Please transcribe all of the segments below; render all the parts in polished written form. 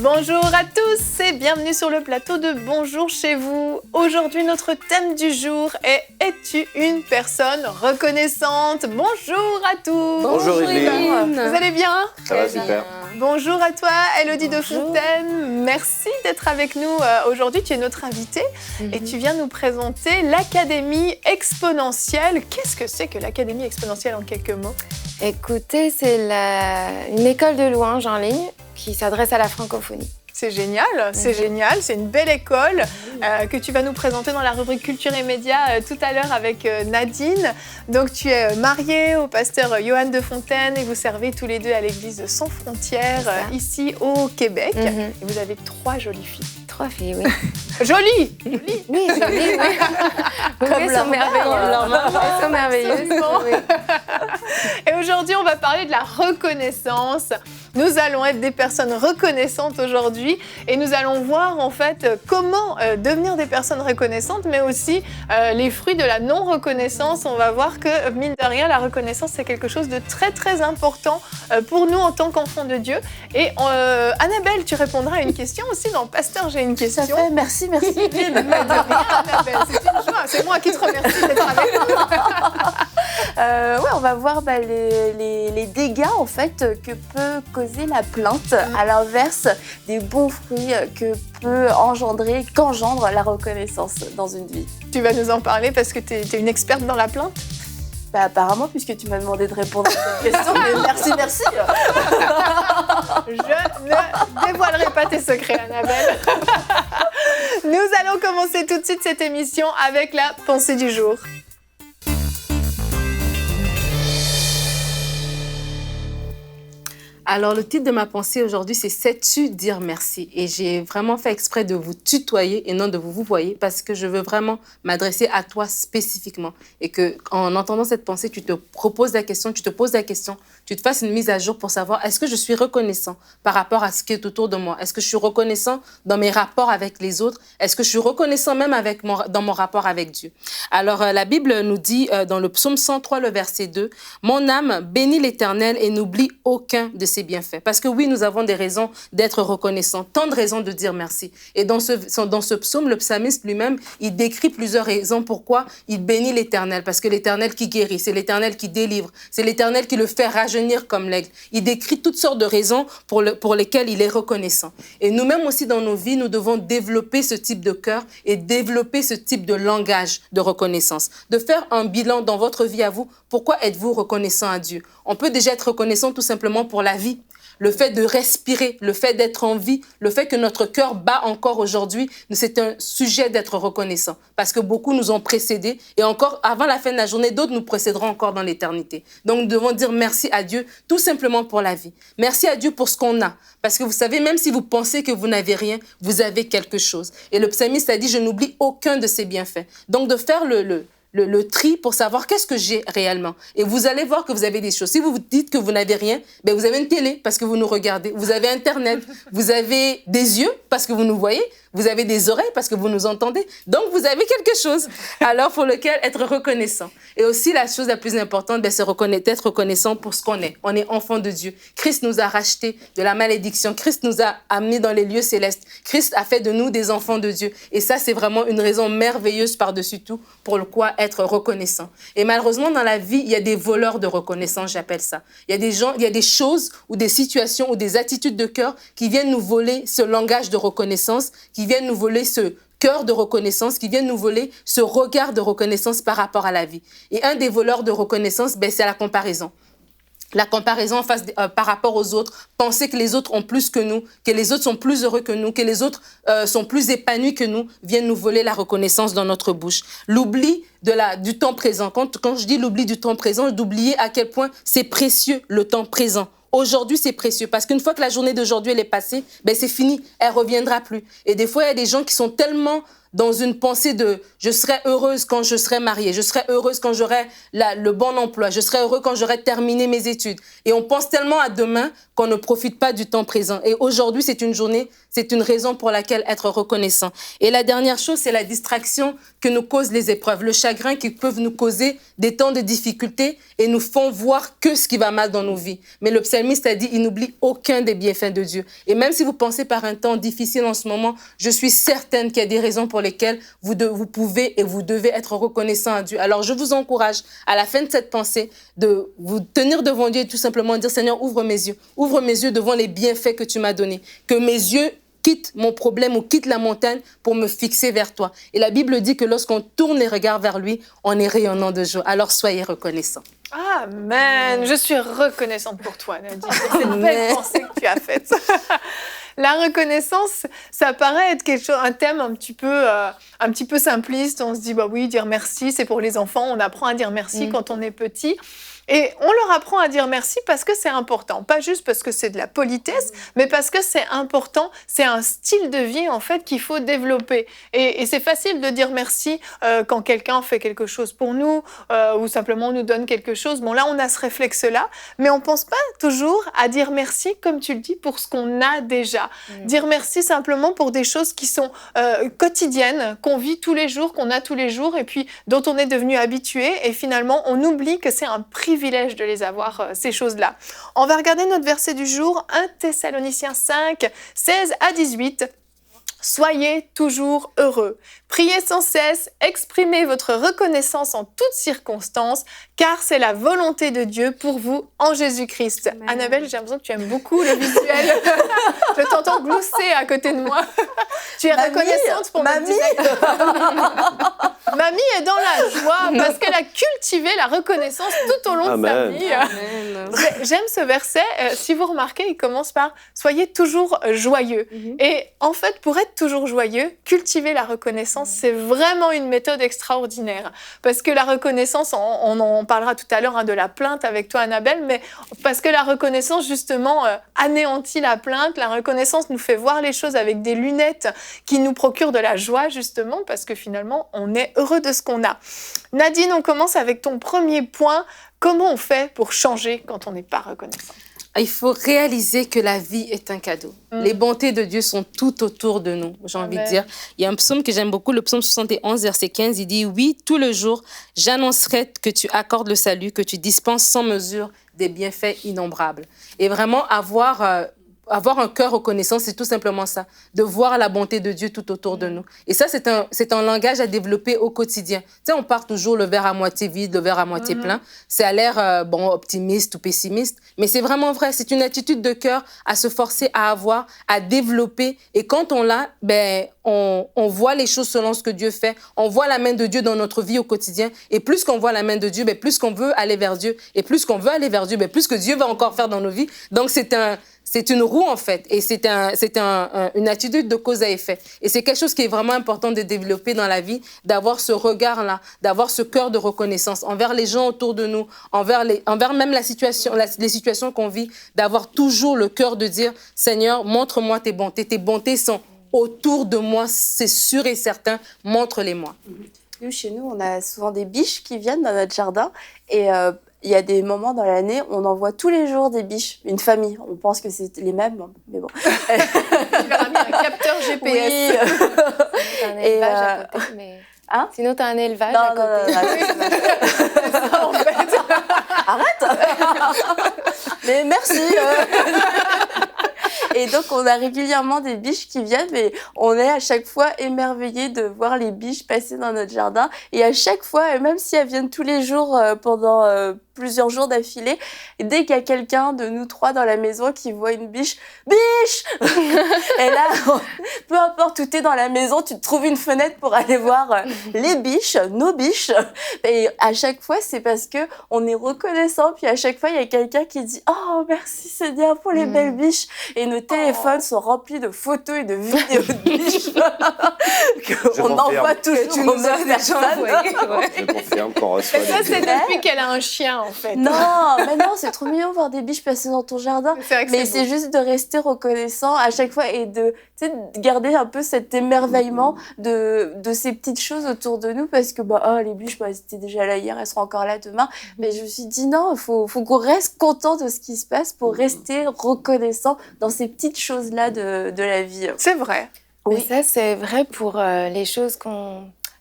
Bonjour à tous et bienvenue sur le plateau de Bonjour chez vous. Aujourd'hui, notre thème du jour est « Es-tu une personne reconnaissante ?» Bonjour à tous. Bonjour Evelyne. Vous allez bien? Ça va super. Bonjour à toi, Elodie de Fontaine. Merci d'être avec nous aujourd'hui. Tu es notre invitée et tu viens nous présenter l'Académie Exponentielle. Qu'est-ce que c'est que l'Académie Exponentielle en quelques mots? Écoutez, c'est une école de louange en ligne qui s'adresse à la francophonie. C'est génial, c'est génial, c'est une belle école que tu vas nous présenter dans la rubrique Culture et Médias tout à l'heure avec Nadine. Donc tu es mariée au pasteur Johan de Fontaine et vous servez tous les deux à l'église Sans Frontières ici au Québec. Et vous avez 3 jolies filles. 3 filles, oui. Jolies! Oui, jolies, oui. Elles sont merveilleuses. Elles sont merveilleuses. Oui. Et aujourd'hui, on va parler de la reconnaissance. Nous allons être des personnes reconnaissantes aujourd'hui et nous allons voir en fait comment devenir des personnes reconnaissantes, mais aussi les fruits de la non-reconnaissance. On va voir que, mine de rien, la reconnaissance, c'est quelque chose de très, très important pour nous en tant qu'enfants de Dieu. Et Annabelle, tu répondras à une question aussi dans Pasteur, j'ai une question. Ça fait, merci. De rien, Annabelle, c'est une joie. C'est moi qui te remercie d'être avec nous. Ouais, on va voir les dégâts en fait que peut causer la plainte, à l'inverse des bons fruits que peut qu'engendre la reconnaissance dans une vie. Tu vas nous en parler parce que tu es une experte dans la plainte. Bah, apparemment, puisque tu m'as demandé de répondre à cette question, mais merci. Je ne dévoilerai pas tes secrets, Annabelle. Nous allons commencer tout de suite cette émission avec la pensée du jour. Alors, le titre de ma pensée aujourd'hui, c'est « Sais-tu dire merci ?» Et j'ai vraiment fait exprès de vous tutoyer et non de vous voyer parce que je veux vraiment m'adresser à toi spécifiquement. Et qu'en entendant cette pensée, tu te poses la question, tu te fasses une mise à jour pour savoir est-ce que je suis reconnaissant par rapport à ce qui est autour de moi? Est-ce que je suis reconnaissant dans mes rapports avec les autres? Est-ce que je suis reconnaissant même dans mon rapport avec Dieu? Alors, la Bible nous dit dans le psaume 103, le verset 2, « Mon âme bénit l'Éternel et n'oublie aucun de ses bienfaits. » Parce que oui, nous avons des raisons d'être reconnaissants, tant de raisons de dire merci. Et dans ce psaume, le psalmiste lui-même, il décrit plusieurs raisons pourquoi il bénit l'Éternel. Parce que l'Éternel qui guérit, c'est l'Éternel qui délivre, c'est l'Éternel qui le fait rajeunir comme l'aigle. Il décrit toutes sortes de raisons pour lesquelles il est reconnaissant. Et nous-mêmes aussi dans nos vies, nous devons développer ce type de cœur et développer ce type de langage de reconnaissance. De faire un bilan dans votre vie à vous. Pourquoi êtes-vous reconnaissant à Dieu? On peut déjà être reconnaissant tout simplement pour la vie. Le fait de respirer, le fait d'être en vie, le fait que notre cœur bat encore aujourd'hui, c'est un sujet d'être reconnaissant. Parce que beaucoup nous ont précédés et encore avant la fin de la journée, d'autres nous précéderont encore dans l'éternité. Donc nous devons dire merci à Dieu tout simplement pour la vie. Merci à Dieu pour ce qu'on a. Parce que vous savez, même si vous pensez que vous n'avez rien, vous avez quelque chose. Et le psalmiste a dit, je n'oublie aucun de ses bienfaits. Donc de faire le tri pour savoir qu'est-ce que j'ai réellement. Et vous allez voir que vous avez des choses. Si vous vous dites que vous n'avez rien, ben vous avez une télé parce que vous nous regardez. Vous avez Internet. Vous avez des yeux parce que vous nous voyez. Vous avez des oreilles parce que vous nous entendez. Donc, vous avez quelque chose. Alors, pour lequel être reconnaissant. Et aussi, la chose la plus importante, ben, c'est d'être reconnaissant pour ce qu'on est. On est enfant de Dieu. Christ nous a rachetés de la malédiction. Christ nous a amenés dans les lieux célestes. Christ a fait de nous des enfants de Dieu. Et ça, c'est vraiment une raison merveilleuse par-dessus tout pour le quoi être reconnaissant. Et malheureusement, dans la vie, il y a des voleurs de reconnaissance, j'appelle ça. Il y a des gens, il y a des choses ou des situations ou des attitudes de cœur qui viennent nous voler ce langage de reconnaissance, qui viennent nous voler ce cœur de reconnaissance, qui viennent nous voler ce regard de reconnaissance par rapport à la vie. Et un des voleurs de reconnaissance, ben, c'est la comparaison. La comparaison par rapport aux autres, penser que les autres ont plus que nous, que les autres sont plus heureux que nous, que les autres sont plus épanouis que nous, viennent nous voler la reconnaissance dans notre bouche. L'oubli du temps présent. Quand je dis l'oubli du temps présent, d'oublier à quel point c'est précieux le temps présent. Aujourd'hui, c'est précieux parce qu'une fois que la journée d'aujourd'hui elle est passée, ben c'est fini, elle reviendra plus. Et des fois, il y a des gens qui sont tellement dans une pensée de « je serai heureuse quand je serai mariée, je serai heureuse quand j'aurai le bon emploi, je serai heureux quand j'aurai terminé mes études ». Et on pense tellement à demain qu'on ne profite pas du temps présent. Et aujourd'hui, c'est une journée, c'est une raison pour laquelle être reconnaissant. Et la dernière chose, c'est la distraction que nous causent les épreuves, le chagrin qui peuvent nous causer des temps de difficulté et nous font voir que ce qui va mal dans nos vies. Mais le psalmiste a dit, il n'oublie aucun des bienfaits de Dieu. Et même si vous pensez par un temps difficile en ce moment, je suis certaine qu'il y a des raisons pour lesquelles vous pouvez et vous devez être reconnaissant à Dieu. Alors, je vous encourage, à la fin de cette pensée, de vous tenir devant Dieu et tout simplement dire, Seigneur, ouvre mes yeux devant les bienfaits que tu m'as donnés, que mes yeux quitte mon problème ou quitte la montagne pour me fixer vers toi. Et la Bible dit que lorsqu'on tourne les regards vers lui, on est rayonnant de joie. Alors soyez reconnaissants. Amen. Je suis reconnaissante pour toi, Nadine, pour cette belle pensée que tu as faite. La reconnaissance, ça paraît être un thème un petit peu simpliste. On se dit, bah oui, dire merci, c'est pour les enfants. On apprend à dire merci quand on est petit. Et on leur apprend à dire merci parce que c'est important. Pas juste parce que c'est de la politesse, mais parce que c'est important. C'est un style de vie, en fait, qu'il faut développer. Et c'est facile de dire merci quand quelqu'un fait quelque chose pour nous ou simplement nous donne quelque chose. Bon, là, on a ce réflexe-là, mais on pense pas toujours à dire merci, comme tu le dis, pour ce qu'on a déjà. Dire merci simplement pour des choses qui sont quotidiennes, qu'on vit tous les jours, qu'on a tous les jours, et puis dont on est devenu habitué. Et finalement, on oublie que c'est un privilège de les avoir, ces choses-là. On va regarder notre verset du jour, 1 Thessaloniciens 5, 16 à 18. Soyez toujours heureux. Priez sans cesse, exprimez votre reconnaissance en toutes circonstances, car c'est la volonté de Dieu pour vous en Jésus-Christ. Annabelle, j'ai l'impression que tu aimes beaucoup le visuel. Je t'entends glousser à côté de moi. Tu es reconnaissante pour Mamie. Mamie est dans la joie parce qu'elle a cultivé la reconnaissance tout au long de sa vie. J'aime ce verset. Si vous remarquez, il commence par « Soyez toujours joyeux ». Et en fait, pour être toujours joyeux, cultiver la reconnaissance, c'est vraiment une méthode extraordinaire. Parce que la reconnaissance, on en parlera tout à l'heure de la plainte avec toi, Annabelle, mais parce que la reconnaissance, justement, anéantit la plainte. La reconnaissance nous fait voir les choses avec des lunettes qui nous procurent de la joie, justement, parce que finalement, on est heureux de ce qu'on a. Nadine, on commence avec ton premier point. Comment on fait pour changer quand on n'est pas reconnaissant ? Il faut réaliser que la vie est un cadeau. Les bontés de Dieu sont tout autour de nous, j'ai envie de dire. Il y a un psaume que j'aime beaucoup, le psaume 71, verset 15. Il dit « Oui, tout le jour, j'annoncerai que tu accordes le salut, que tu dispenses sans mesure des bienfaits innombrables. » Et vraiment, avoir un cœur reconnaissant, c'est tout simplement ça, de voir la bonté de Dieu tout autour de nous. Et ça, c'est un langage à développer au quotidien. Tu sais, on part toujours le verre à moitié vide, le verre à moitié plein. Ça a l'air, optimiste ou pessimiste, mais c'est vraiment vrai. C'est une attitude de cœur à se forcer à avoir, à développer. Et quand on l'a, on voit les choses selon ce que Dieu fait. On voit la main de Dieu dans notre vie au quotidien. Et plus qu'on voit la main de Dieu, plus qu'on veut aller vers Dieu. Et plus qu'on veut aller vers Dieu, plus que Dieu va encore faire dans nos vies. Donc, c'est une roue, en fait, et c'est une attitude de cause à effet. Et c'est quelque chose qui est vraiment important de développer dans la vie, d'avoir ce regard-là, d'avoir ce cœur de reconnaissance envers les gens autour de nous, envers même les situations qu'on vit, d'avoir toujours le cœur de dire « Seigneur, montre-moi tes bontés sont autour de moi, c'est sûr et certain, montre-les-moi. » Nous, chez nous, on a souvent des biches qui viennent dans notre jardin et il y a des moments dans l'année, on en voit tous les jours des biches, une famille. On pense que c'est les mêmes, mais bon. Tu leur as mis un capteur GPS. Oui. T'as un élevage à côté, mais... Hein? Sinon, t'as un élevage à côté. Ça, en fait. Arrête. Mais merci. Et donc, on a régulièrement des biches qui viennent et on est à chaque fois émerveillés de voir les biches passer dans notre jardin. Et à chaque fois, même si elles viennent tous les jours pendant plusieurs jours d'affilée, dès qu'il y a quelqu'un de nous trois dans la maison qui voit une biche, biche. Et là, peu importe où t'es dans la maison, tu te trouves une fenêtre pour aller voir les biches, nos biches. Et à chaque fois, c'est parce que on est reconnaissant. Puis à chaque fois, il y a quelqu'un qui dit « Oh, merci Seigneur pour les belles biches ». Et nos téléphones sont remplis de photos et de vidéos de biches qu'on envoie toujours Tu aux nous as mêmes déjà personnes. envoyé. Ouais. Je confirme qu'on reçoit Et ça, des c'est biches. depuis qu'elle a un chien, en fait. Non, mais non, c'est trop mignon de voir des biches passer dans ton jardin. C'est vrai que Mais c'est c'est beau. juste de rester reconnaissant à chaque fois et de, tu sais, de garder un peu cet émerveillement de ces petites choses autour de nous parce que les biches, elles étaient déjà là hier, elles seront encore là demain. Mais je me suis dit non, il faut qu'on reste content de ce qui se passe pour rester reconnaissant dans ces petites choses-là de la vie. C'est vrai. Mais Oui. ça, c'est vrai pour les choses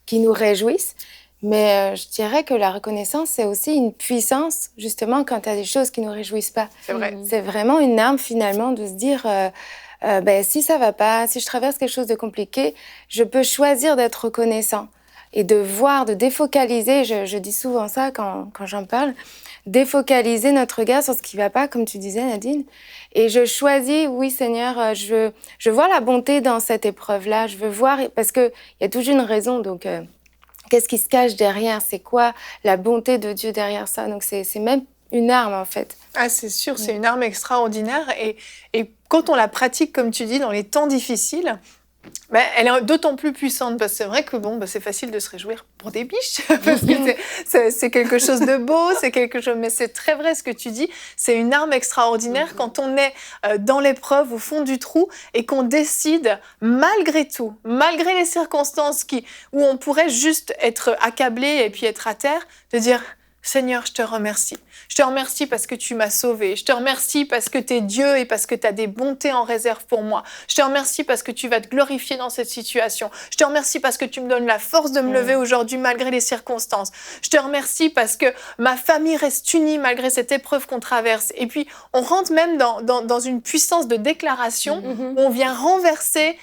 qui nous réjouissent. Mais je dirais que la reconnaissance, c'est aussi une puissance, justement, quand il y a des choses qui ne nous réjouissent pas. C'est vrai. C'est vraiment une arme, finalement, de se dire, si ça va pas, si je traverse quelque chose de compliqué, je peux choisir d'être reconnaissant et de voir, de défocaliser, je dis souvent ça quand j'en parle, défocaliser notre regard sur ce qui va pas, comme tu disais, Nadine. Et je choisis, oui, Seigneur, je vois la bonté dans cette épreuve-là, je veux voir, parce qu'il y a toujours une raison, donc... Qu'est-ce qui se cache derrière? C'est quoi la bonté de Dieu derrière ça? Donc, c'est même une arme, en fait. Ah, c'est sûr, c'est une arme extraordinaire. Et quand on la pratique, comme tu dis, dans les temps difficiles, elle est d'autant plus puissante parce que c'est vrai que c'est facile de se réjouir pour des biches parce que c'est quelque chose de beau, c'est quelque chose, mais c'est très vrai ce que tu dis, c'est une arme extraordinaire quand on est dans l'épreuve, au fond du trou et qu'on décide malgré tout, malgré les circonstances où on pourrait juste être accablé et puis être à terre, de dire Seigneur, je te remercie. Je te remercie parce que tu m'as sauvé. Je te remercie parce que tu es Dieu et parce que tu as des bontés en réserve pour moi. Je te remercie parce que tu vas te glorifier dans cette situation. Je te remercie parce que tu me donnes la force de me lever aujourd'hui malgré les circonstances. Je te remercie parce que ma famille reste unie malgré cette épreuve qu'on traverse. Et puis, on rentre même dans une puissance de déclaration où on vient renverser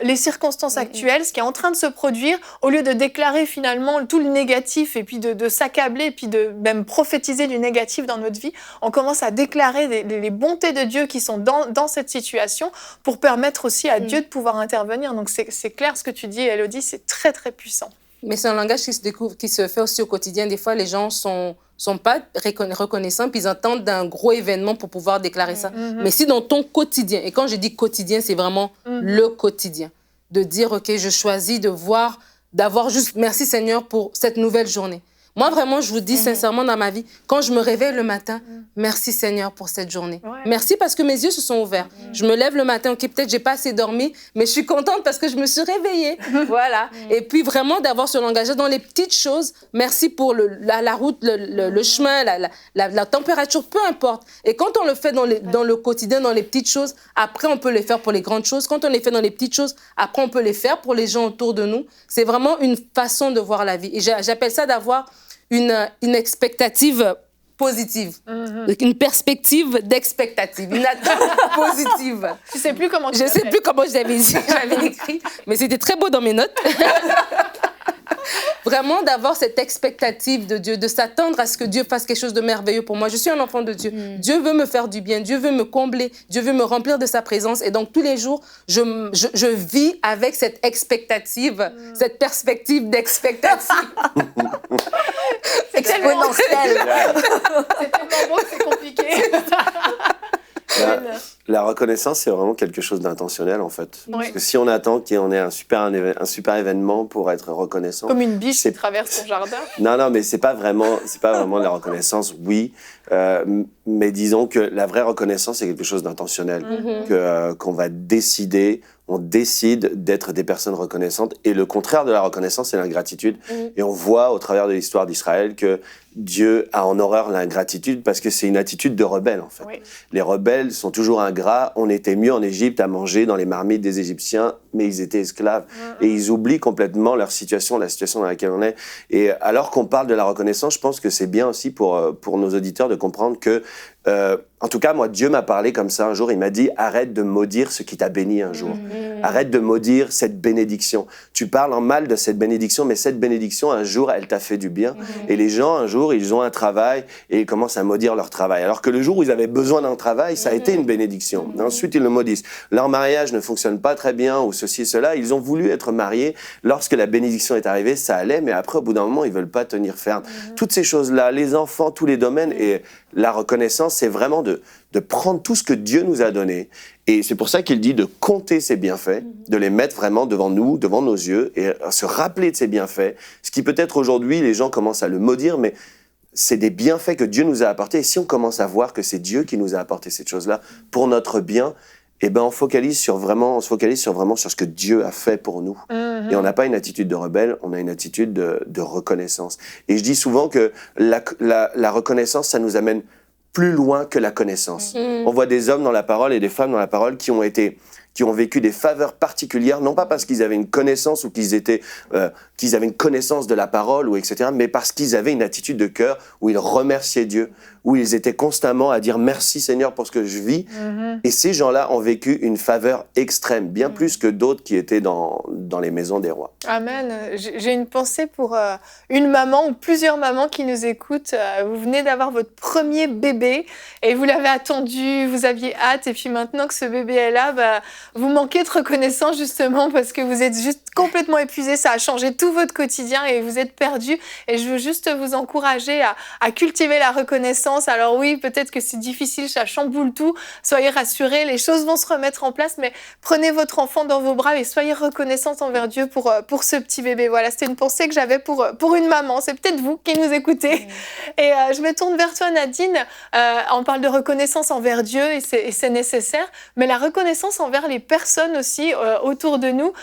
les circonstances actuelles, ce qui est en train de se produire, au lieu de déclarer finalement tout le négatif et puis de s'accabler et puis de même prophétiser du négatif dans notre vie, on commence à déclarer les bontés de Dieu qui sont dans cette situation pour permettre aussi à Dieu de pouvoir intervenir. Donc c'est clair ce que tu dis, Élodie, c'est très très puissant. Mais c'est un langage qui se découvre, qui se fait aussi au quotidien. Des fois, les gens sont pas reconnaissants, puis ils attendent d'un gros événement pour pouvoir déclarer ça. Mais si dans ton quotidien, et quand je dis quotidien, c'est vraiment le quotidien, de dire, OK, je choisis d'avoir juste merci Seigneur pour cette nouvelle journée. Moi, vraiment, je vous dis sincèrement dans ma vie, quand je me réveille le matin, merci Seigneur pour cette journée. Ouais. Merci parce que mes yeux se sont ouverts. Je me lève le matin, OK, peut-être j'ai pas assez dormi, mais je suis contente parce que je me suis réveillée. Voilà. Et puis vraiment d'avoir ce langage dans les petites choses. Merci pour la route, le chemin, la température, peu importe. Et quand on le fait dans le quotidien, dans les petites choses, après on peut les faire pour les grandes choses. Quand on les fait dans les petites choses, après on peut les faire pour les gens autour de nous. C'est vraiment une façon de voir la vie. Et j'appelle ça d'avoir une expectative positive, une perspective d'expectative, une attente positive. Tu sais plus comment tu Je ne sais plus comment j'avais écrit, mais c'était très beau dans mes notes. Vraiment d'avoir cette expectative de Dieu, de s'attendre à ce que Dieu fasse quelque chose de merveilleux pour moi. Je suis un enfant de Dieu. Dieu veut me faire du bien, Dieu veut me combler, Dieu veut me remplir de sa présence. Et donc, tous les jours, je vis avec cette expectative, cette perspective d'expectative. C'est tellement Exponentielle. c'est tellement beau que c'est compliqué. La reconnaissance, c'est vraiment quelque chose d'intentionnel, en fait. Oui. Parce que si on attend qu'il y en ait un super événement pour être reconnaissant... Comme une biche c'est- qui traverse ton jardin. Non, mais c'est pas vraiment de la reconnaissance, oui. Mais disons que la vraie reconnaissance, c'est quelque chose d'intentionnel. Qu'on va décider, on décide d'être des personnes reconnaissantes. Et le contraire de la reconnaissance, c'est l'ingratitude. Et on voit au travers de l'histoire d'Israël que Dieu a en horreur l'ingratitude parce que c'est une attitude de rebelle, en fait. Oui. Les rebelles sont toujours ingrats. On était mieux en Égypte à manger dans les marmites des Égyptiens, mais ils étaient esclaves. Et ils oublient complètement leur situation, la situation dans laquelle on est. Et alors qu'on parle de la reconnaissance, je pense que c'est bien aussi pour nos auditeurs de comprendre que, en tout cas, moi, Dieu m'a parlé comme ça un jour. Il m'a dit, arrête de maudire ce qui t'a béni un jour. Arrête de maudire cette bénédiction. Tu parles en mal de cette bénédiction, mais cette bénédiction, un jour, elle t'a fait du bien. Et les gens, un jour, ils ont un travail et ils commencent à maudire leur travail. Alors que le jour où ils avaient besoin d'un travail, ça a été une bénédiction. Ensuite, ils le maudissent. Leur mariage ne fonctionne pas très bien ou ceci, cela. Ils ont voulu être mariés. Lorsque la bénédiction est arrivée, ça allait, mais après, au bout d'un moment, ils veulent pas tenir ferme. Toutes ces choses-là, les enfants, tous les domaines et la reconnaissance, reconnaissance, c'est vraiment de prendre tout ce que Dieu nous a donné. Et c'est pour ça qu'il dit de compter ses bienfaits, de les mettre vraiment devant nous, devant nos yeux, et se rappeler de ses bienfaits. Ce qui peut-être aujourd'hui, les gens commencent à le maudire, mais c'est des bienfaits que Dieu nous a apportés. Et si on commence à voir que c'est Dieu qui nous a apporté cette chose-là pour notre bien, eh ben on se focalise vraiment sur ce que Dieu a fait pour nous. Et on n'a pas une attitude de rebelle, on a une attitude de reconnaissance. Et je dis souvent que la reconnaissance, ça nous amène plus loin que la connaissance. On voit des hommes dans la parole et des femmes dans la parole qui ont vécu des faveurs particulières, non pas parce qu'ils avaient une connaissance ou qu'ils avaient une connaissance de la parole ou etc., mais parce qu'ils avaient une attitude de cœur où ils remerciaient Dieu, où ils étaient constamment à dire merci Seigneur pour ce que je vis. Et ces gens-là ont vécu une faveur extrême, bien plus que d'autres qui étaient dans les maisons des rois. Amen. J'ai une pensée pour une maman ou plusieurs mamans qui nous écoutent. Vous venez d'avoir votre premier bébé et vous l'avez attendu, vous aviez hâte, et puis maintenant que ce bébé est là, vous manquez de reconnaissance justement parce que vous êtes juste complètement épuisé, ça a changé tout votre quotidien et vous êtes perdu. Et je veux juste vous encourager à cultiver la reconnaissance. Alors oui, peut-être que c'est difficile, ça chamboule tout. Soyez rassurés, les choses vont se remettre en place, mais prenez votre enfant dans vos bras et soyez reconnaissante envers Dieu pour ce petit bébé. Voilà, c'était une pensée que j'avais pour une maman. C'est peut-être vous qui nous écoutez. Et je me tourne vers toi, Nadine. On parle de reconnaissance envers Dieu et c'est nécessaire, mais la reconnaissance envers les personnes aussi autour de nous.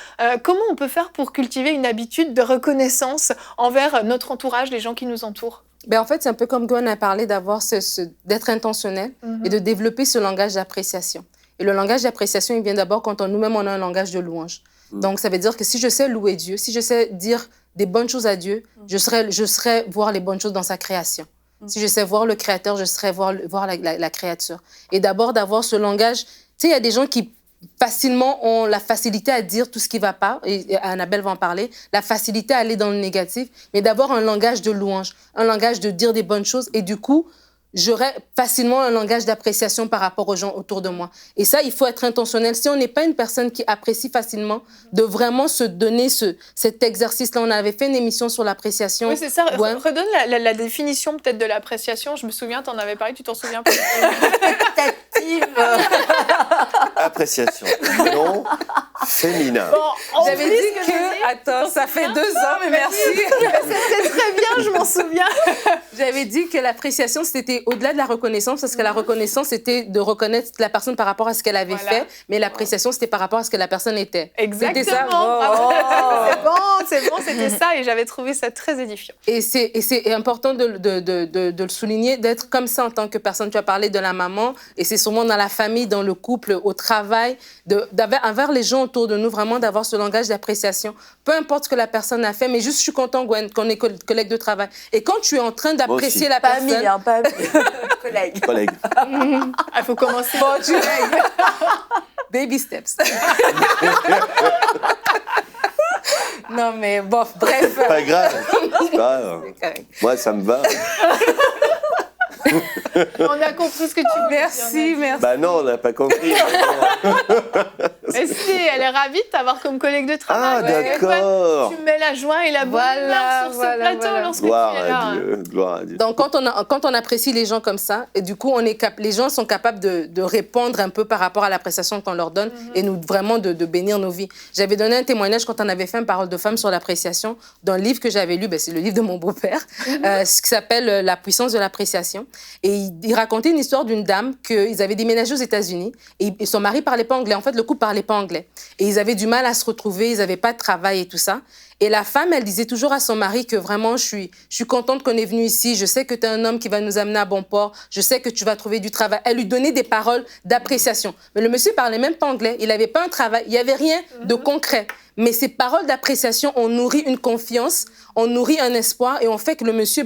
Comment on peut faire pour cultiver une habitude de reconnaissance envers notre entourage, les gens qui nous entourent? En fait, c'est un peu comme Gwen a parlé d'avoir d'être intentionnel et de développer ce langage d'appréciation. Et le langage d'appréciation, il vient d'abord quand nous-mêmes, on a un langage de louange. Donc, ça veut dire que si je sais louer Dieu, si je sais dire des bonnes choses à Dieu, je serai voir les bonnes choses dans sa création. Si je sais voir le Créateur, je serai voir la créature. Et d'abord, d'avoir ce langage. Tu sais, il y a des gens qui facilement ont la facilité à dire tout ce qui ne va pas, et Annabelle va en parler, la facilité à aller dans le négatif, mais d'avoir un langage de louange, un langage de dire des bonnes choses, et du coup, j'aurai facilement un langage d'appréciation par rapport aux gens autour de moi. Et ça, il faut être intentionnel. Si on n'est pas une personne qui apprécie facilement, de vraiment se donner cet exercice-là. On avait fait une émission sur l'appréciation. Oui, c'est ça. Ouais. Redonne la définition peut-être de l'appréciation. Je me souviens, tu en avais parlé, tu t'en souviens pas? Appréciation. Non féminin. Bon, j'avais dit que... Attends, ça fait 2 ans, mais merci. C'était très bien, je m'en souviens. J'avais dit que l'appréciation, c'était au-delà de la reconnaissance, parce que la reconnaissance, c'était de reconnaître la personne par rapport à ce qu'elle avait fait, mais l'appréciation, c'était par rapport à ce que la personne était. Exactement. C'était ça. C'est bon, c'était ça, et j'avais trouvé ça très édifiant. Et c'est important de le souligner, d'être comme ça en tant que personne. Tu as parlé de la maman, et c'est souvent dans la famille, dans le couple, au travail, envers les gens autour de nous, vraiment d'avoir ce langage d'appréciation. Peu importe ce que la personne a fait, mais juste je suis content, Gwen, qu'on est collègue de travail. Et quand tu es en train d'apprécier la personne... Pas ami, collègue. Il faut commencer. Bon, tu baby steps. Non, mais bof, bref. Pas grave. C'est pas grave. Moi, ça me va. On a compris ce que tu voulais dire. Merci. Bah non, on n'a pas compris. Et si, elle est ravie de t'avoir comme collègue de travail. Ah, d'accord. Tu mets la joie et la bonne humeur sur ce plateau lorsque gloire tu es là. à Dieu, gloire à Dieu. Donc, quand on apprécie les gens comme ça, et du coup, les gens sont capables de répondre un peu par rapport à l'appréciation qu'on leur donne et vraiment de bénir nos vies. J'avais donné un témoignage quand on avait fait une parole de femme sur l'appréciation d'un livre que j'avais lu, c'est le livre de mon beau-père, ce qui s'appelle La puissance de l'appréciation. Et il racontait une histoire d'une dame qu'ils avaient déménagé aux États-Unis et son mari parlait pas anglais. En fait, le couple parlait pas anglais. Et ils avaient du mal à se retrouver, ils n'avaient pas de travail et tout ça. Et la femme, elle disait toujours à son mari que vraiment, je suis contente qu'on est venu ici. Je sais que tu es un homme qui va nous amener à bon port. Je sais que tu vas trouver du travail. Elle lui donnait des paroles d'appréciation. Mais le monsieur parlait même pas anglais. Il n'avait pas un travail. Il n'y avait rien de concret. Mais ces paroles d'appréciation ont nourri une confiance, ont nourri un espoir et ont fait que le monsieur,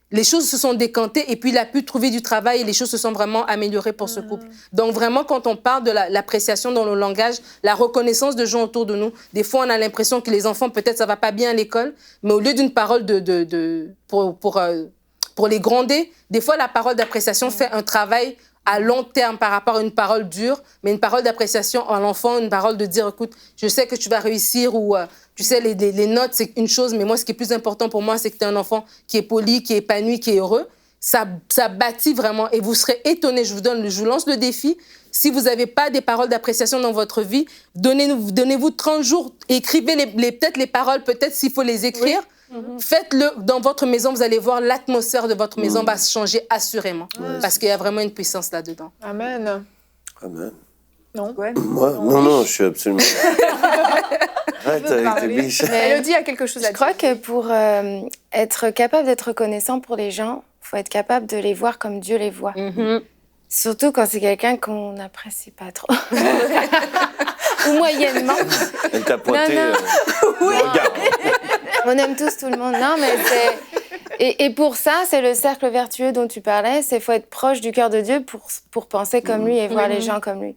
les choses se sont décantées et puis il a pu trouver du travail et les choses se sont vraiment améliorées pour ce couple. Donc vraiment, quand on parle de l'appréciation dans le langage, la reconnaissance de gens autour de nous, des fois on a l'impression que les enfants, peut-être ça va pas bien à l'école, mais au lieu d'une parole pour les gronder, des fois la parole d'appréciation fait un travail à long terme par rapport à une parole dure, mais une parole d'appréciation à l'enfant, une parole de dire, écoute, je sais que tu vas réussir ou, tu sais, les notes, c'est une chose, mais moi, ce qui est plus important pour moi, c'est que tu es un enfant qui est poli, qui est épanoui, qui est heureux. ça bâtit vraiment. Et vous serez étonnés, je vous lance le défi. Si vous n'avez pas des paroles d'appréciation dans votre vie, donnez-vous 30 jours, écrivez peut-être les paroles, peut-être s'il faut les écrire. Oui. Faites-le dans votre maison, vous allez voir l'atmosphère de votre maison va changer assurément. Parce qu'il y a vraiment une puissance là-dedans. Amen. Amen. Non. Ouais. Moi, non, je suis absolument... Arrête avec tes biches. Elodie a quelque chose à dire. Je crois que pour être capable d'être reconnaissant pour les gens, il faut être capable de les voir comme Dieu les voit. Surtout quand c'est quelqu'un qu'on n'apprécie pas trop. Ou moyennement. Elle t'a pointé oui. Regarde. On aime tous tout le monde. Non, mais c'est... Et pour ça, c'est le cercle vertueux dont tu parlais. C'est faut être proche du cœur de Dieu pour penser comme lui et voir les gens comme lui.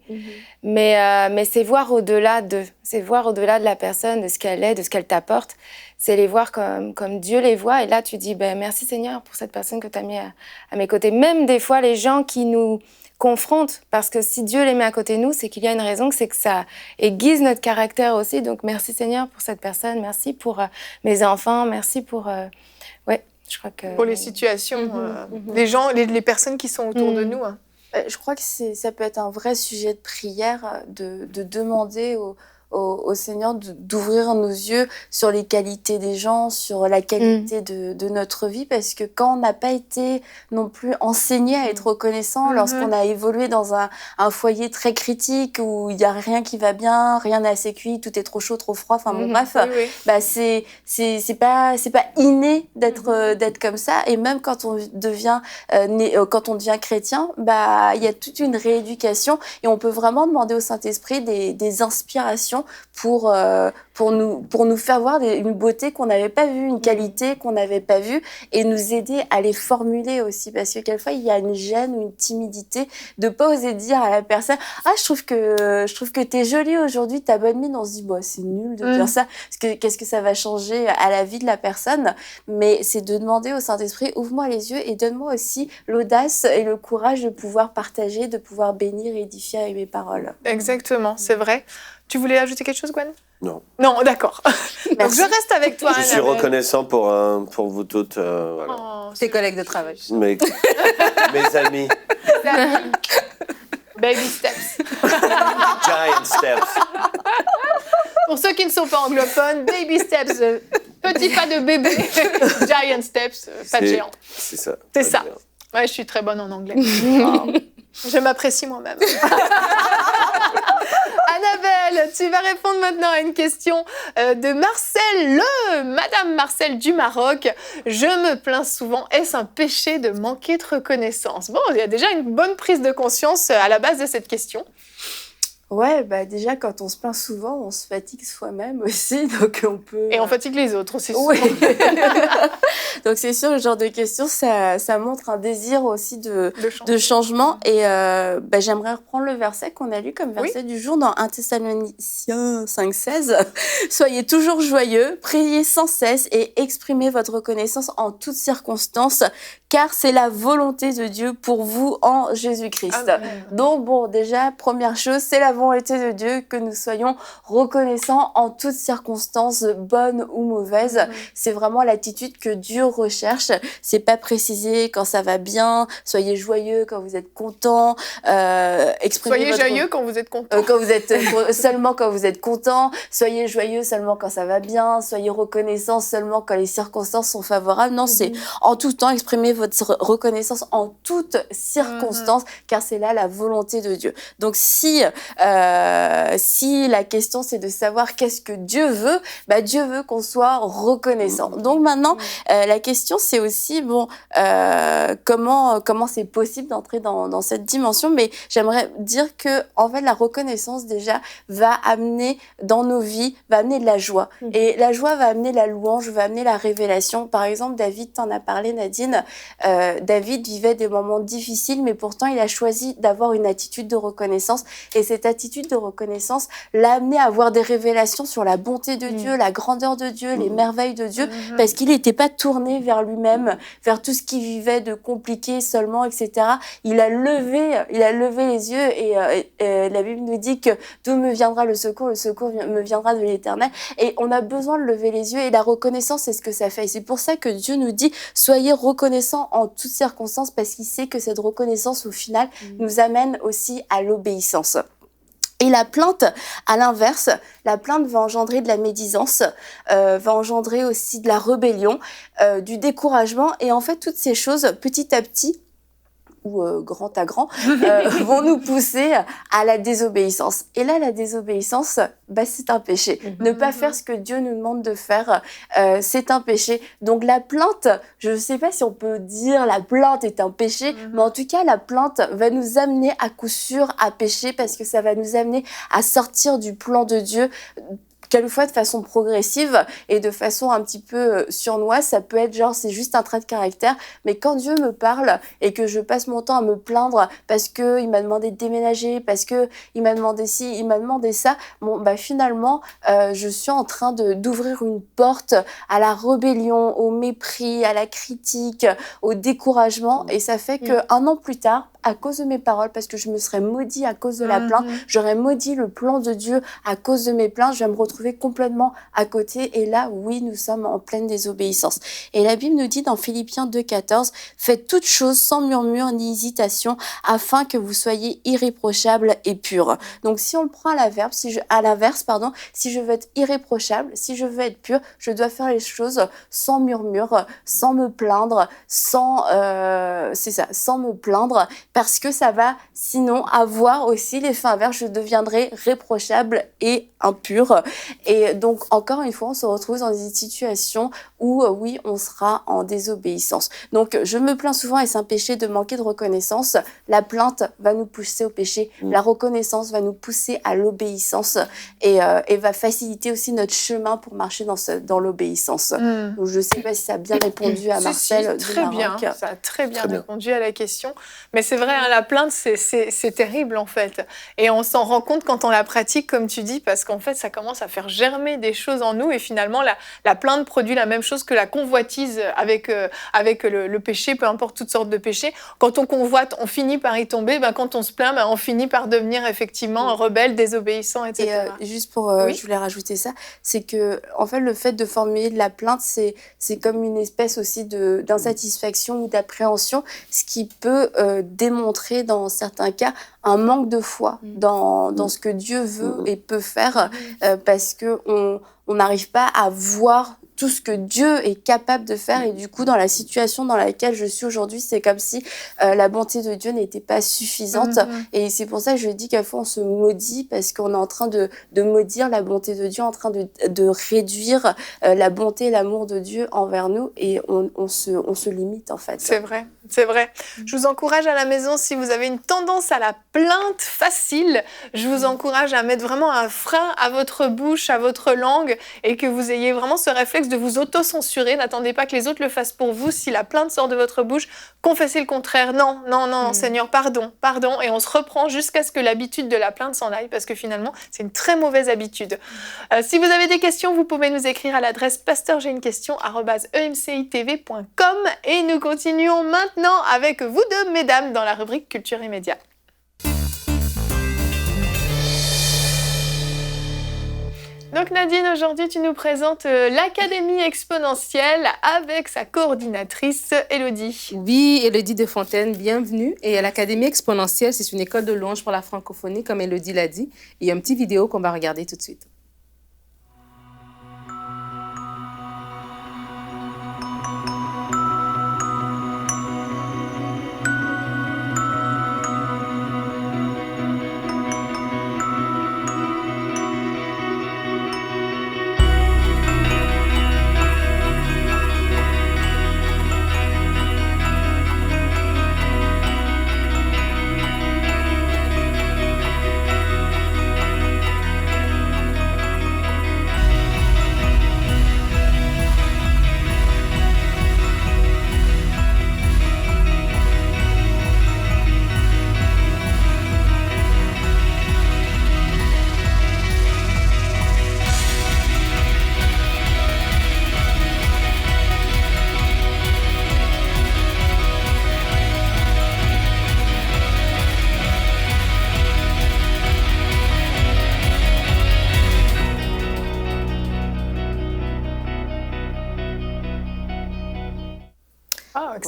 Mais c'est voir au-delà d'eux. C'est voir au-delà de la personne, de ce qu'elle est, de ce qu'elle t'apporte. C'est les voir comme Dieu les voit. Et là, tu dis, merci Seigneur pour cette personne que tu as mis à mes côtés. Même des fois, les gens qui nous confrontent, parce que si Dieu les met à côté de nous, c'est qu'il y a une raison, c'est que ça aiguise notre caractère aussi. Donc, merci Seigneur pour cette personne. Merci pour mes enfants. Merci pour... Je crois que... Pour les situations, les gens, les personnes qui sont autour de nous. Je crois que ça peut être un vrai sujet de prière de demander au Seigneur d'ouvrir nos yeux sur les qualités des gens, sur la qualité de notre vie, parce que quand on n'a pas été non plus enseigné à être reconnaissant, lorsqu'on a évolué dans un foyer très critique où il n'y a rien qui va bien, rien n'est assez cuit, tout est trop chaud, trop froid, enfin bon bref, c'est pas inné d'être comme ça. Et même quand on devient chrétien, il y a toute une rééducation et on peut vraiment demander au Saint-Esprit des inspirations pour nous faire voir une beauté qu'on n'avait pas vue, une qualité qu'on n'avait pas vue et nous aider à les formuler aussi, parce que quelquefois il y a une gêne ou une timidité de pas oser dire à la personne je trouve que t'es jolie aujourd'hui, ta bonne mine. On se dit c'est nul de dire ça, parce que qu'est-ce que ça va changer à la vie de la personne. Mais c'est de demander au Saint-Esprit, ouvre-moi les yeux et donne-moi aussi l'audace et le courage de pouvoir partager, de pouvoir bénir et édifier avec mes paroles. Exactement, c'est vrai. Tu voulais ajouter quelque chose, Gwen ? Non. Non, d'accord. Donc je reste avec toi, Je suis reconnaissant pour vous toutes. Voilà. Tes collègues de travail. Mes amis. Baby steps. Giant steps. Pour ceux qui ne sont pas anglophones, baby steps, petit pas de bébé. Giant steps, pas de géant. C'est ça. C'est ça. Ouais, je suis très bonne en anglais. Je m'apprécie moi-même. Annabelle, tu vas répondre maintenant à une question de Marcel, Madame Marcel du Maroc. Je me plains souvent, est-ce un péché de manquer de reconnaissance ? Bon, il y a déjà une bonne prise de conscience à la base de cette question. Ouais, déjà, quand on se plaint souvent, on se fatigue soi-même aussi, donc on peut... Et on fatigue les autres aussi. Oui. Donc c'est sûr, le genre de questions, ça montre un désir aussi de changement. Et j'aimerais reprendre le verset qu'on a lu comme verset du jour dans 1 Thessaloniciens 5,16. Soyez toujours joyeux, priez sans cesse et exprimez votre reconnaissance en toutes circonstances, car c'est la volonté de Dieu pour vous en Jésus-Christ. Amen. Donc déjà, première chose, c'est la volonté de Dieu que nous soyons reconnaissants en toutes circonstances, bonnes ou mauvaises. C'est vraiment l'attitude que Dieu recherche. C'est pas préciser quand ça va bien, soyez joyeux quand vous êtes content, soyez joyeux quand vous êtes content. Seulement quand vous êtes content, soyez joyeux seulement quand ça va bien, soyez reconnaissants seulement quand les circonstances sont favorables. Non, c'est en tout temps, exprimez votre reconnaissance en toutes circonstances, car c'est là la volonté de Dieu. Donc si la question c'est de savoir qu'est-ce que Dieu veut, Dieu veut qu'on soit reconnaissant. Donc maintenant, la question c'est aussi comment c'est possible d'entrer dans cette dimension. Mais j'aimerais dire que en fait la reconnaissance déjà va amener dans nos vies, va amener de la joie. Et la joie va amener la louange, va amener la révélation. Par exemple, David t'en a parlé, Nadine. David vivait des moments difficiles, mais pourtant il a choisi d'avoir une attitude de reconnaissance. Et cette attitude de reconnaissance l'a amené à avoir des révélations sur la bonté de Dieu, la grandeur de Dieu, les merveilles de Dieu, parce qu'il n'était pas tourné vers lui-même, vers tout ce qu'il vivait de compliqué seulement, etc. Il a levé les yeux et la Bible nous dit que d'où me viendra le secours me viendra de l'Éternel. Et on a besoin de lever les yeux et la reconnaissance, c'est ce que ça fait. Et c'est pour ça que Dieu nous dit, soyez reconnaissants reconnaissant en toutes circonstances parce qu'il sait que cette reconnaissance, au final, nous amène aussi à l'obéissance. Et la plainte, à l'inverse, la plainte va engendrer de la médisance, va engendrer aussi de la rébellion, du découragement. Et en fait, toutes ces choses, petit à petit, ou grand à grand, vont nous pousser à la désobéissance. Et là, la désobéissance, c'est un péché. Ne pas faire ce que Dieu nous demande de faire, c'est un péché. Donc la plainte, je ne sais pas si on peut dire la plainte est un péché, mais en tout cas, la plainte va nous amener à coup sûr à pécher parce que ça va nous amener à sortir du plan de Dieu, quelquefois de façon progressive et de façon un petit peu sournoise. Ça peut être genre, c'est juste un trait de caractère. Mais quand Dieu me parle et que je passe mon temps à me plaindre parce qu'il m'a demandé de déménager, parce qu'il m'a demandé ci, il m'a demandé ça, finalement, je suis en train d'ouvrir une porte à la rébellion, au mépris, à la critique, au découragement. Et ça fait qu'un an plus tard, à cause de mes paroles, parce que je me serais maudit à cause de la plainte, j'aurais maudit le plan de Dieu à cause de mes plaintes, je vais me retrouver complètement à côté. Et là, oui, nous sommes en pleine désobéissance. Et la Bible nous dit dans Philippiens 2,14, « Faites toutes choses sans murmure ni hésitation, afin que vous soyez irréprochables et purs. » Donc, si on le prend à l'inverse, si je veux être irréprochable, si je veux être pur, je dois faire les choses sans murmure, sans me plaindre, sans me plaindre, parce que ça va sinon avoir aussi l'effet inverse, je deviendrai réprochable et impur. Et donc, encore une fois, on se retrouve dans une situation où, oui, on sera en désobéissance. Donc, je me plains souvent et c'est un péché de manquer de reconnaissance. La plainte va nous pousser au péché. La reconnaissance va nous pousser à l'obéissance et va faciliter aussi notre chemin pour marcher dans l'obéissance. Donc, je ne sais pas si ça a bien répondu à Marcel. Très bien, ça a très bien répondu à la question. Mais c'est vrai, la plainte, c'est terrible en fait. Et on s'en rend compte quand on la pratique, comme tu dis, parce qu'en fait, ça commence à faire germer des choses en nous. Et finalement, la plainte produit la même chose que la convoitise avec le péché, peu importe toutes sortes de péchés. Quand on convoite, on finit par y tomber. Quand on se plaint, on finit par devenir effectivement rebelle, désobéissant, etc. Et juste pour, je voulais rajouter ça, c'est que en fait, le fait de formuler de la plainte, c'est comme une espèce aussi d'insatisfaction ou d'appréhension, ce qui peut démontrer dans certains cas un manque de foi dans ce que Dieu veut et peut faire, parce qu'on n'arrive pas à voir tout ce que Dieu est capable de faire. Et du coup, dans la situation dans laquelle je suis aujourd'hui, c'est comme si la bonté de Dieu n'était pas suffisante. Et c'est pour ça que je dis qu'à fois on se maudit, parce qu'on est en train de maudire la bonté de Dieu, en train de réduire la bonté et l'amour de Dieu envers nous, et on se limite en fait. C'est vrai, c'est vrai. Je vous encourage à la maison, si vous avez une tendance à la plainte facile, je vous encourage à mettre vraiment un frein à votre bouche, à votre langue, et que vous ayez vraiment ce réflexe de vous auto-censurer. N'attendez pas que les autres le fassent pour vous. Si la plainte sort de votre bouche, confessez le contraire. Non, Seigneur, pardon. Et on se reprend jusqu'à ce que l'habitude de la plainte s'en aille, parce que finalement, c'est une très mauvaise habitude. Si vous avez des questions, vous pouvez nous écrire à l'adresse pasteurj'ainequestion@emcitv.com, et nous continuons maintenant avec vous deux, mesdames, dans la rubrique Culture et Médias. Donc Nadine, aujourd'hui tu nous présentes l'Académie exponentielle avec sa coordinatrice Élodie. Oui, Élodie de Fontaine, bienvenue. Et l'Académie exponentielle, c'est une école de louange pour la francophonie, comme Élodie l'a dit. Il y a une petite vidéo qu'on va regarder tout de suite.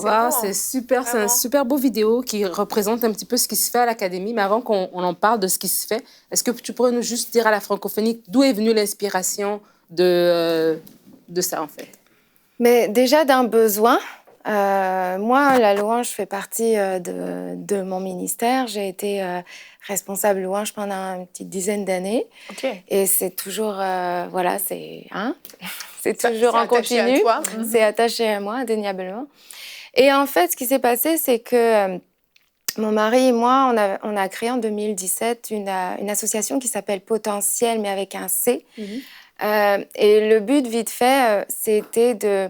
excellent. C'est super, c'est Vraiment. un super beau vidéo qui représente un petit peu ce qui se fait à l'Académie. Mais avant qu'on en parle de ce qui se fait, est-ce que tu pourrais nous juste dire à la francophonie d'où est venue l'inspiration de ça, en fait? Mais déjà d'un besoin. Moi, la louange fait partie de mon ministère. J'ai été responsable louange pendant une petite dizaine d'années. OK. Et c'est toujours, voilà, c'est Ça, toujours en attaché à continu. toi. C'est attaché à moi, indéniablement. Et en fait, ce qui s'est passé, c'est que mon mari et moi, on a créé en 2017 une association qui s'appelle Potentiel, mais avec un C. Et le but, vite fait, c'était de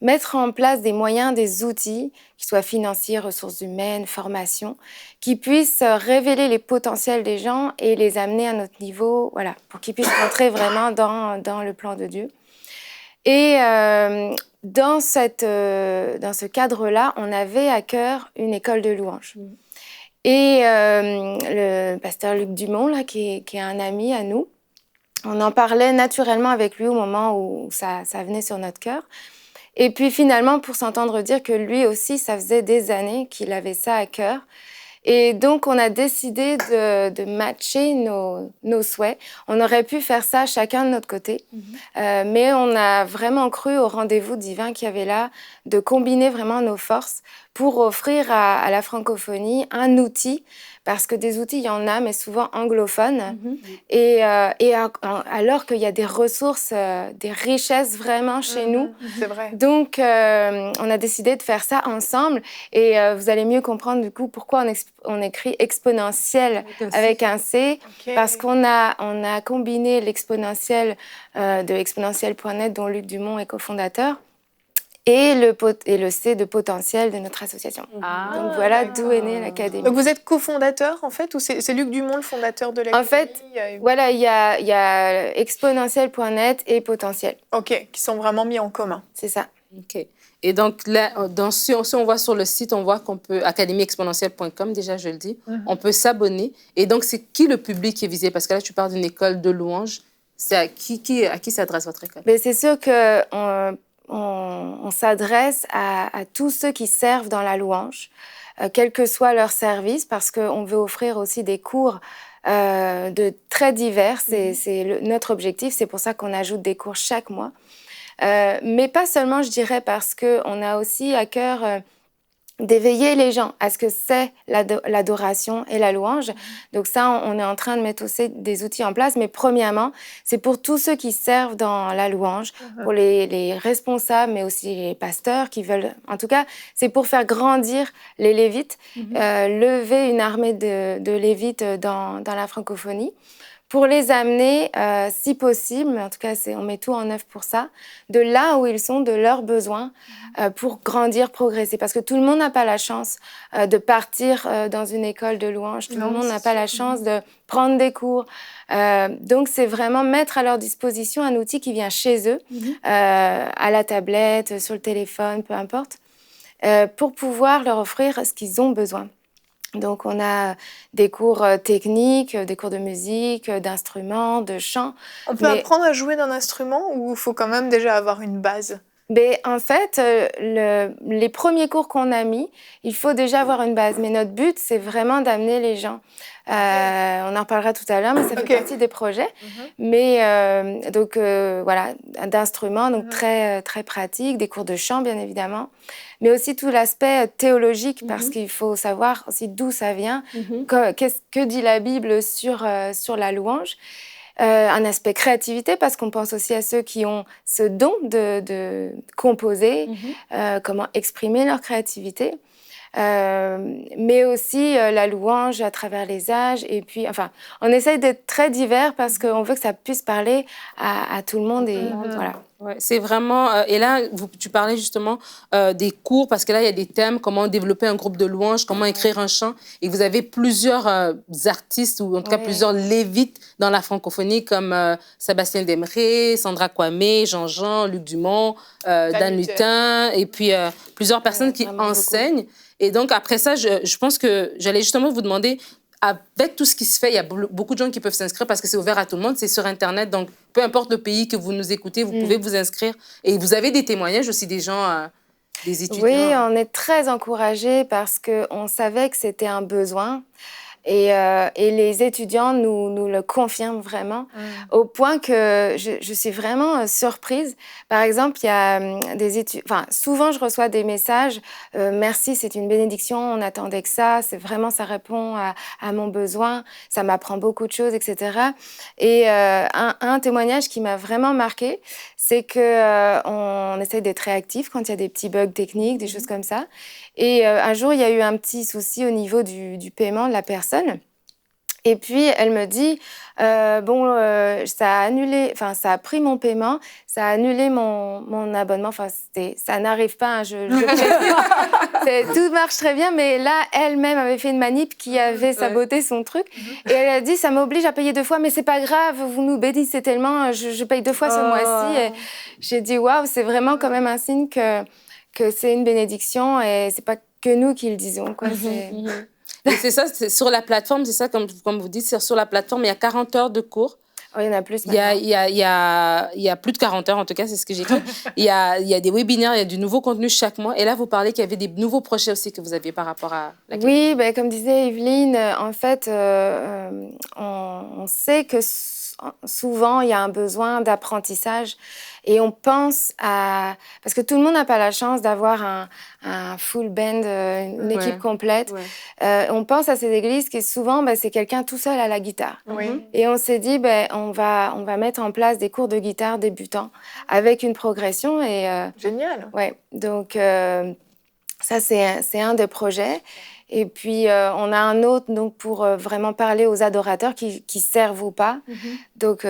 mettre en place des moyens, des outils, qui soient financiers, ressources humaines, formation, qui puissent révéler les potentiels des gens et les amener à notre niveau, voilà, pour qu'ils puissent rentrer vraiment dans le plan de Dieu. Et dans ce cadre-là, on avait à cœur une école de louange. Et le pasteur Luc Dumont, là, qui est un ami à nous, on en parlait naturellement avec lui au moment où ça venait sur notre cœur. Et puis finalement, pour s'entendre dire que lui aussi, ça faisait des années qu'il avait ça à cœur. Et donc, on a décidé de matcher nos souhaits. On aurait pu faire ça chacun de notre côté, mais on a vraiment cru au rendez-vous divin qu'il y avait là, de combiner vraiment nos forces pour offrir à la francophonie un outil, parce que des outils, il y en a, mais souvent anglophones. Et alors qu'il y a des ressources, des richesses vraiment chez nous. C'est vrai. Donc, on a décidé de faire ça ensemble. Et vous allez mieux comprendre du coup pourquoi on écrit exponentiel avec un C. OK. Parce qu'on a combiné l'exponentiel de exponentiel.net, dont Luc Dumont est cofondateur, et le C de potentiel de notre association. Donc voilà d'où est née l'Académie. Donc vous êtes cofondateur en fait, ou c'est Luc Dumont le fondateur de l'Académie? En fait, voilà, il y a exponentiel.net et potentiel. OK, qui sont vraiment mis en commun. C'est ça. OK. Et donc, là, si on voit sur le site, on voit qu'on peut, académieexponentielle.com, déjà, je le dis, on peut s'abonner. Et donc, c'est qui le public qui est visé? Parce que là, tu parles d'une école de louange. C'est à qui s'adresse votre école? Mais c'est sûr qu'on on s'adresse à tous ceux qui servent dans la louange, quel que soit leur service, parce qu'on veut offrir aussi des cours de très divers. C'est notre objectif, c'est pour ça qu'on ajoute des cours chaque mois. Mais pas seulement, je dirais, parce qu'on a aussi à cœur d'éveiller les gens à ce que c'est l'adoration et la louange. Donc ça, on est en train de mettre aussi des outils en place. Mais premièrement, c'est pour tous ceux qui servent dans la louange, pour les responsables, mais aussi les pasteurs qui veulent... En tout cas, c'est pour faire grandir les Lévites, lever une armée de Lévites dans la francophonie, pour les amener, si possible, en tout cas on met tout en œuvre pour ça, de là où ils sont, de leurs besoins, pour grandir, progresser. Parce que tout le monde n'a pas la chance de partir dans une école de louange, tout le monde n'a pas la chance de prendre des cours. Donc c'est vraiment mettre à leur disposition un outil qui vient chez eux, à la tablette, sur le téléphone, peu importe, pour pouvoir leur offrir ce qu'ils ont besoin. Donc, on a des cours techniques, des cours de musique, d'instruments, de chant. On peut apprendre à jouer d'un instrument ou il faut quand même déjà avoir une base? Mais en fait, les premiers cours qu'on a mis, il faut déjà avoir une base. Mais notre but, c'est vraiment d'amener les gens. On en reparlera tout à l'heure, mais ça fait partie des projets. Mais donc, voilà, d'instruments, donc très, très pratiques, des cours de chant, bien évidemment. Mais aussi tout l'aspect théologique, parce qu'il faut savoir aussi d'où ça vient, que dit la Bible sur la louange. Un aspect créativité, parce qu'on pense aussi à ceux qui ont ce don de composer, comment exprimer leur créativité. Mais aussi la louange à travers les âges. Et puis, enfin, on essaye d'être très divers parce qu'on veut que ça puisse parler à tout le monde. Et voilà. Ouais, c'est vraiment... et là, tu parlais justement des cours, parce que là, il y a des thèmes, comment développer un groupe de louanges, comment écrire un chant. Et vous avez plusieurs artistes, ou en tout cas plusieurs lévites dans la francophonie, comme Sébastien Demré, Sandra Kwame, Jean-Jean, Luc Dumont, Dan Lutin, et puis plusieurs personnes qui enseignent. Beaucoup. Et donc, après ça, je pense que j'allais justement vous demander... Avec tout ce qui se fait, il y a beaucoup de gens qui peuvent s'inscrire parce que c'est ouvert à tout le monde, c'est sur Internet. Donc, peu importe le pays que vous nous écoutez, vous pouvez vous inscrire. Et vous avez des témoignages aussi des gens des étudiants? Oui, on est très encouragés parce qu'on savait que c'était un besoin. Et les étudiants nous le confirment vraiment, au point que je suis vraiment surprise. Par exemple, il y a des étudiants... Enfin, souvent, je reçois des messages « Merci, c'est une bénédiction, on attendait que ça. C'est vraiment, ça répond à mon besoin. Ça m'apprend beaucoup de choses, etc. » Et un témoignage qui m'a vraiment marquée, c'est qu'on essaye d'être réactif quand il y a des petits bugs techniques, des choses comme ça. Et un jour, il y a eu un petit souci au niveau du paiement de la personne. Et puis, elle me dit, ça a annulé, enfin, ça a pris mon paiement, ça a annulé mon abonnement. Enfin, ça n'arrive pas, hein, tout marche très bien, mais là, elle-même avait fait une manip qui avait saboté son truc. Et elle a dit, ça m'oblige à payer 2 fois, mais c'est pas grave, vous nous bénissez tellement, je paye 2 fois ce mois-ci. Et j'ai dit, waouh, c'est vraiment quand même un signe que c'est une bénédiction et c'est pas que nous qui le disons, quoi. Et c'est ça, c'est sur la plateforme, c'est ça, comme vous dites, c'est sur la plateforme, il y a 40 heures de cours. Oh, il y en a plus maintenant. Il y a plus de 40 heures, en tout cas, c'est ce que j'ai écrit. Il y a des webinaires, il y a du nouveau contenu chaque mois. Et là, vous parlez qu'il y avait des nouveaux projets aussi que vous aviez par rapport à la Oui, ben, comme disait Evelyne, en fait, on sait que souvent, il y a un besoin d'apprentissage et on pense à... Parce que tout le monde n'a pas la chance d'avoir un full band, une équipe complète. On pense à ces églises qui souvent, c'est quelqu'un tout seul à la guitare. Et on s'est dit, on va mettre en place des cours de guitare débutants avec une progression. Génial. Ouais, donc ça, c'est un des projets. Et puis, on a un autre donc, pour vraiment parler aux adorateurs qui servent ou pas. Donc,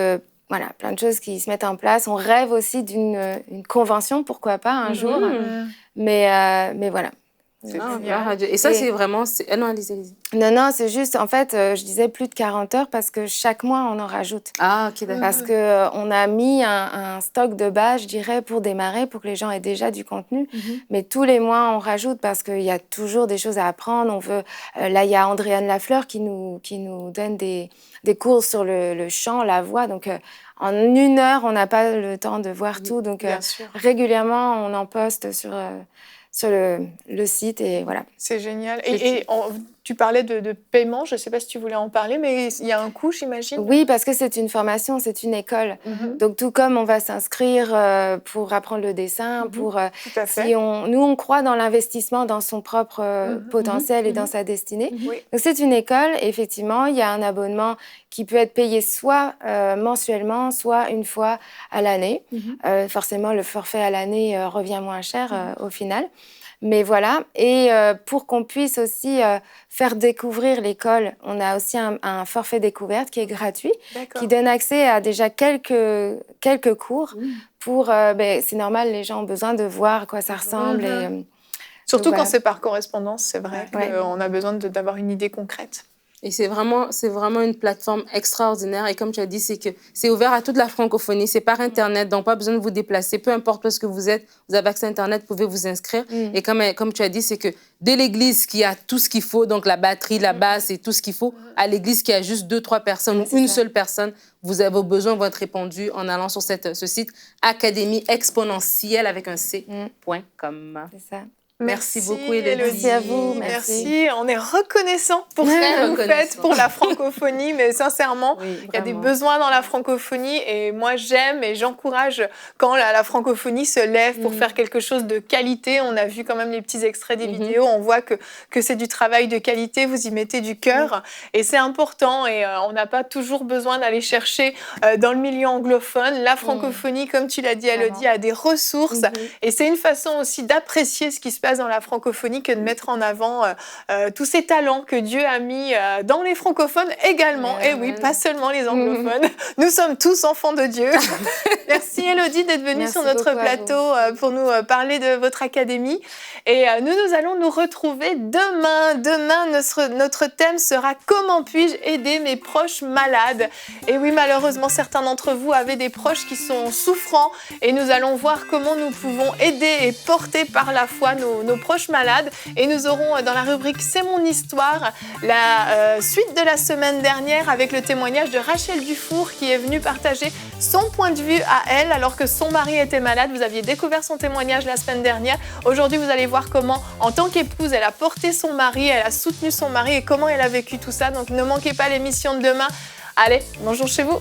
voilà, plein de choses qui se mettent en place. On rêve aussi d'une convention, pourquoi pas, un jour. Mais voilà. Et ça, c'est vraiment... Non, allez-y. Non, c'est juste, en fait, je disais plus de 40 heures parce que chaque mois, on en rajoute. Ah, ok, d'accord. Parce qu'on a mis un stock de base, je dirais, pour démarrer, pour que les gens aient déjà du contenu. Mais tous les mois, on rajoute parce qu'il y a toujours des choses à apprendre. On veut... là, il y a Andréane Lafleur qui nous donne des cours sur le chant, la voix. Donc, en 1 heure, on n'a pas le temps de voir tout. Donc, régulièrement, on en poste sur le site et voilà. C'est génial. Et tu parlais de paiement, je ne sais pas si tu voulais en parler, mais il y a un coût, j'imagine? Oui, parce que c'est une formation, c'est une école. Donc, tout comme on va s'inscrire pour apprendre le dessin, Tout à fait. nous, on croit dans l'investissement, dans son propre potentiel et dans sa destinée. Donc, c'est une école. Et effectivement, il y a un abonnement qui peut être payé soit mensuellement, soit une fois à l'année. Forcément, le forfait à l'année revient moins cher au final. Mais voilà, et pour qu'on puisse aussi faire découvrir l'école, on a aussi un forfait découverte qui est gratuit, qui donne accès à déjà quelques cours. Pour, c'est normal, les gens ont besoin de voir à quoi ça ressemble. Surtout quand c'est par correspondance, c'est vrai qu'on a besoin d'avoir une idée concrète. Et c'est vraiment une plateforme extraordinaire. Et comme tu as dit, c'est que c'est ouvert à toute la francophonie. C'est par Internet, donc pas besoin de vous déplacer. Peu importe où est-ce que vous êtes, vous avez accès à Internet, vous pouvez vous inscrire. Et comme tu as dit, c'est que de l'église qui a tout ce qu'il faut, donc la batterie, la basse et tout ce qu'il faut, à l'église qui a juste 2-3 personnes ou une seule personne, vos besoins vont être répondus en allant sur ce site Académie Exponentielle avec un C.com. C'est ça. Merci beaucoup, Élodie. Merci à vous. Merci. On est reconnaissant pour ce que vous faites pour la francophonie, mais sincèrement, il y a des besoins dans la francophonie et moi j'aime et j'encourage quand la francophonie se lève pour faire quelque chose de qualité. On a vu quand même les petits extraits des vidéos, on voit que c'est du travail de qualité, vous y mettez du cœur et c'est important et on n'a pas toujours besoin d'aller chercher dans le milieu anglophone. La francophonie, comme tu l'as dit, Élodie, a des ressources et c'est une façon aussi d'apprécier ce qui se passe dans la francophonie que de mettre en avant tous ces talents que Dieu a mis dans les francophones également. Et oui, pas seulement les anglophones. Nous sommes tous enfants de Dieu. Merci Élodie d'être venue sur notre plateau pour nous parler de votre académie. Et nous allons nous retrouver demain. Demain, notre thème sera « Comment puis-je aider mes proches malades ?» Et oui, malheureusement, certains d'entre vous avaient des proches qui sont souffrants et nous allons voir comment nous pouvons aider et porter par la foi nos nos proches malades. Et nous aurons dans la rubrique C'est mon histoire la suite de la semaine dernière avec le témoignage de Rachel Dufour qui est venue partager son point de vue à elle alors que son mari était malade. Vous aviez découvert son témoignage la semaine dernière. Aujourd'hui, vous allez voir comment, en tant qu'épouse, elle a porté son mari, elle a soutenu son mari et comment elle a vécu tout ça. Donc ne manquez pas l'émission de demain. Allez, bonjour chez vous.